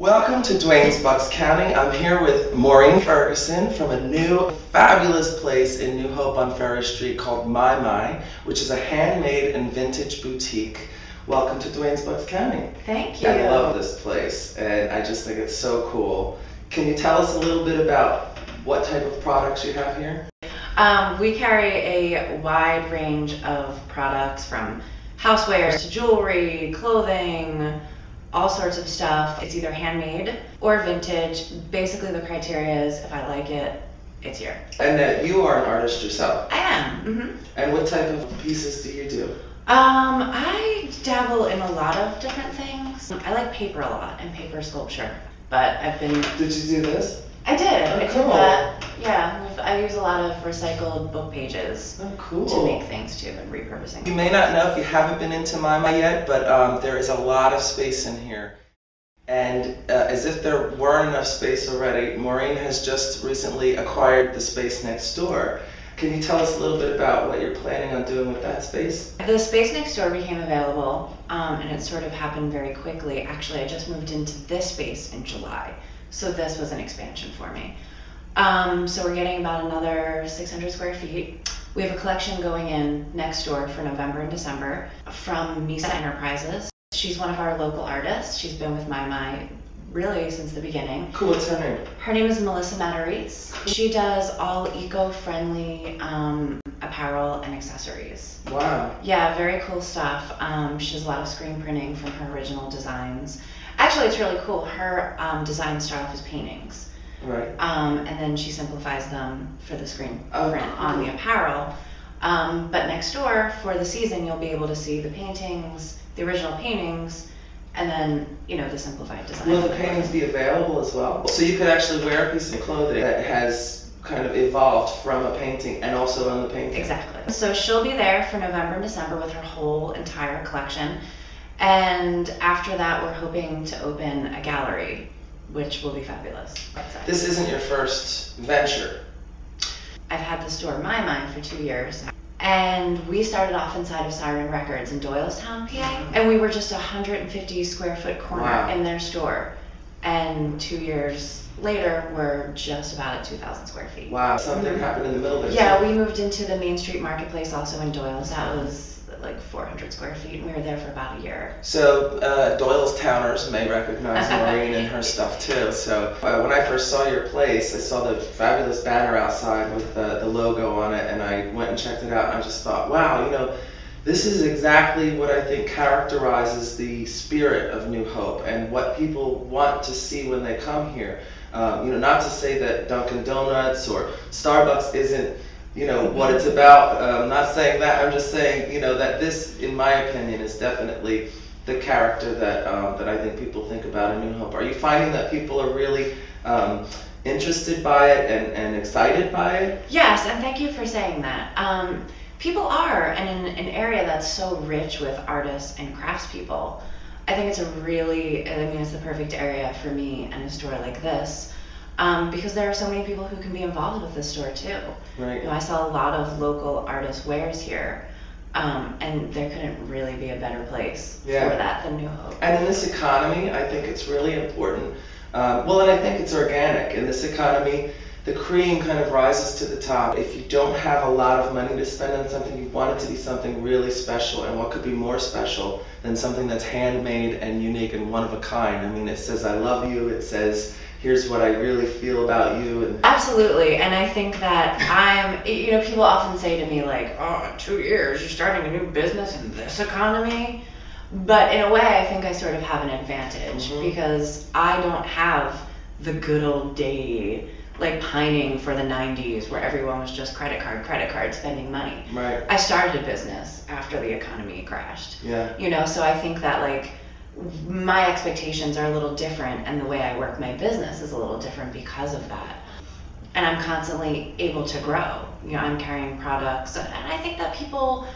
Welcome to Dwayne's Bucks County. I'm here with Maureen Ferguson from a new fabulous place in New Hope on Ferry Street called MYMY, which is a handmade and vintage boutique. Welcome to Dwayne's Bucks County. Thank you. I love this place and I just think it's so cool. Can you tell us a little bit about what type of products you have here? We carry a wide range of products from housewares to jewelry, clothing, all sorts of stuff. It's either handmade or vintage. Basically the criteria is if I like it, it's here. And you are an artist yourself. I am. Mm-hmm. And what type of pieces do you do? I dabble in a lot of different things. I like paper a lot and paper sculpture, but I've been... Did you do this? I did. Oh, I did cool. that. Yeah, I use a lot of recycled book pages to make things too and repurposing. You may not know if you haven't been into MYMY yet, but there is a lot of space in here. And as if there weren't enough space already, Maureen has just recently acquired the space next door. Can you tell us a little bit about what you're planning on doing with that space? The space next door became available, and it sort of happened very quickly. Actually, I just moved into this space in July, so this was an expansion for me. So we're getting about another 600 square feet. We have a collection going in next door for November and December from Misa Enterprises. She's one of our local artists. She's been with MYMY really since the beginning. Cool, what's her name? Her name is Melissa Matarese. She does all eco-friendly apparel and accessories. Wow. Yeah, very cool stuff. She does a lot of screen printing from her original designs. Actually, it's really cool. Her designs start off as paintings. Right. And then she simplifies them for the screen print cool. on the apparel. But next door, for the season, you'll be able to see the paintings, the original paintings, and then, you know, the simplified design. Will the paintings be available as well? So you could actually wear a piece of clothing that has kind of evolved from a painting and also on the painting. Exactly. So she'll be there for November and December with her whole entire collection. And after that, we're hoping to open a gallery, which will be fabulous. This isn't your first venture. I've had the store MYMY for 2 years. And we started off inside of Siren Records in Doylestown, PA. And we were just a 150 square foot corner in their store. And 2 years later, we're just about at 2,000 square feet. Wow, something happened in the middle there. Yeah, we moved into the Main Street Marketplace also in Doyles. That was like 400 square feet, and we were there for about a year. So Doylestowners may recognize Maureen and her stuff too. So when I first saw your place, I saw the fabulous banner outside with the logo on it, and I went and checked it out, and I just thought, wow, you know, this is exactly what I think characterizes the spirit of New Hope and what people want to see when they come here. You know, not to say that Dunkin' Donuts or Starbucks isn't, you know, what it's about. I'm not saying that. I'm just saying, you know, that this, in my opinion, is definitely the character that that I think people think about in New Hope. Are you finding that people are really interested by it and excited by it? Yes, and thank you for saying that. People are, and in an area that's so rich with artists and craftspeople, I think it's it's the perfect area for me and a store like this. Because there are so many people who can be involved with this store too. Right. You know, I saw a lot of local artist wares here, and there couldn't really be a better place for that than New Hope. And in this economy, I think it's really important. Well, and I think it's organic. In this economy, the cream kind of rises to the top. If you don't have a lot of money to spend on something, you want it to be something really special. And what could be more special than something that's handmade and unique and one of a kind? I mean, it says, I love you. It says, here's what I really feel about you. And absolutely, and I think that you know, people often say to me like, oh, in 2 years, you're starting a new business in this economy. But in a way, I think I sort of have an advantage because I don't have the good old day, like pining for the 90s where everyone was just credit card, spending money. Right. I started a business after the economy crashed. Yeah. You know, so I think that like, my expectations are a little different and the way I work my business is a little different because of that. And I'm constantly able to grow. You know, I'm carrying products, and I think that people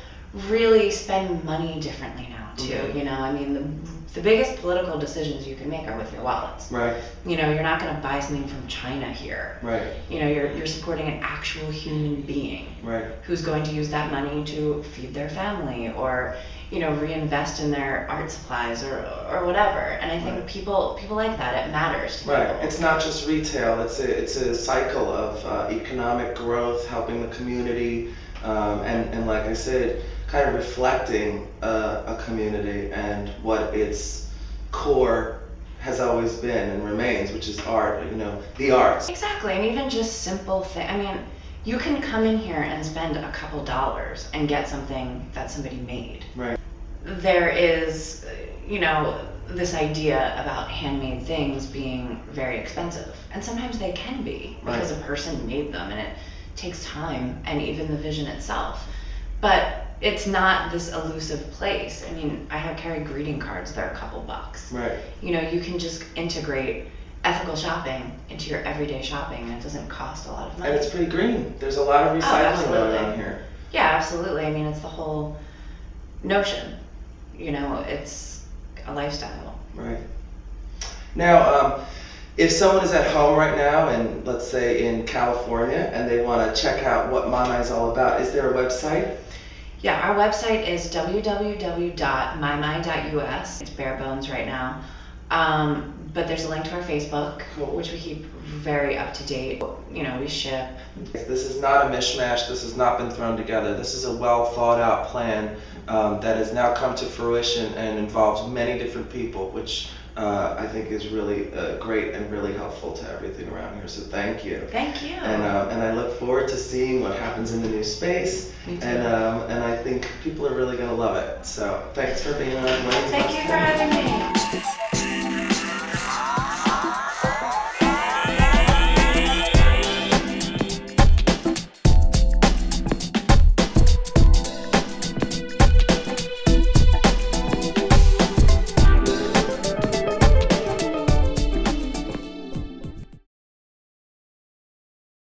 really spend money differently now too. You know, I mean, the biggest political decisions you can make are with your wallets. Right. You know, you're not going to buy something from China here. Right. You know, you're supporting an actual human being. Right. Who's going to use that money to feed their family or, reinvest in their art supplies or whatever. And I think people like that. It matters to people. Right. It's not just retail. It's a cycle of economic growth, helping the community, and like I said, kind of reflecting a community and what its core has always been and remains, which is art. The arts. Exactly, and even just simple things. I mean, you can come in here and spend a couple dollars and get something that somebody made. Right. There is, this idea about handmade things being very expensive, and sometimes they can be because a person made them, and it takes time and even the vision itself. But it's not this elusive place. I mean, I have carried greeting cards. They're a couple bucks. Right. You can just integrate ethical shopping into your everyday shopping, and it doesn't cost a lot of money. And it's pretty green. There's a lot of recycling going on here. Yeah, absolutely. I mean, it's the whole notion. It's a lifestyle. Right. Now, if someone is at home right now, and let's say in California, and they want to check out what MYMY is all about, is there a website? Yeah, our website is www.mymy.us. It's bare bones right now. But there's a link to our Facebook, which we keep very up to date. We ship. This is not a mishmash. This has not been thrown together. This is a well thought out plan that has now come to fruition and involves many different people, which I think is really great and really helpful to everything around here. So thank you. Thank you. And I look forward to seeing what happens in the new space. Me too. And I think people are really going to love it. So thanks for being on. Thank you for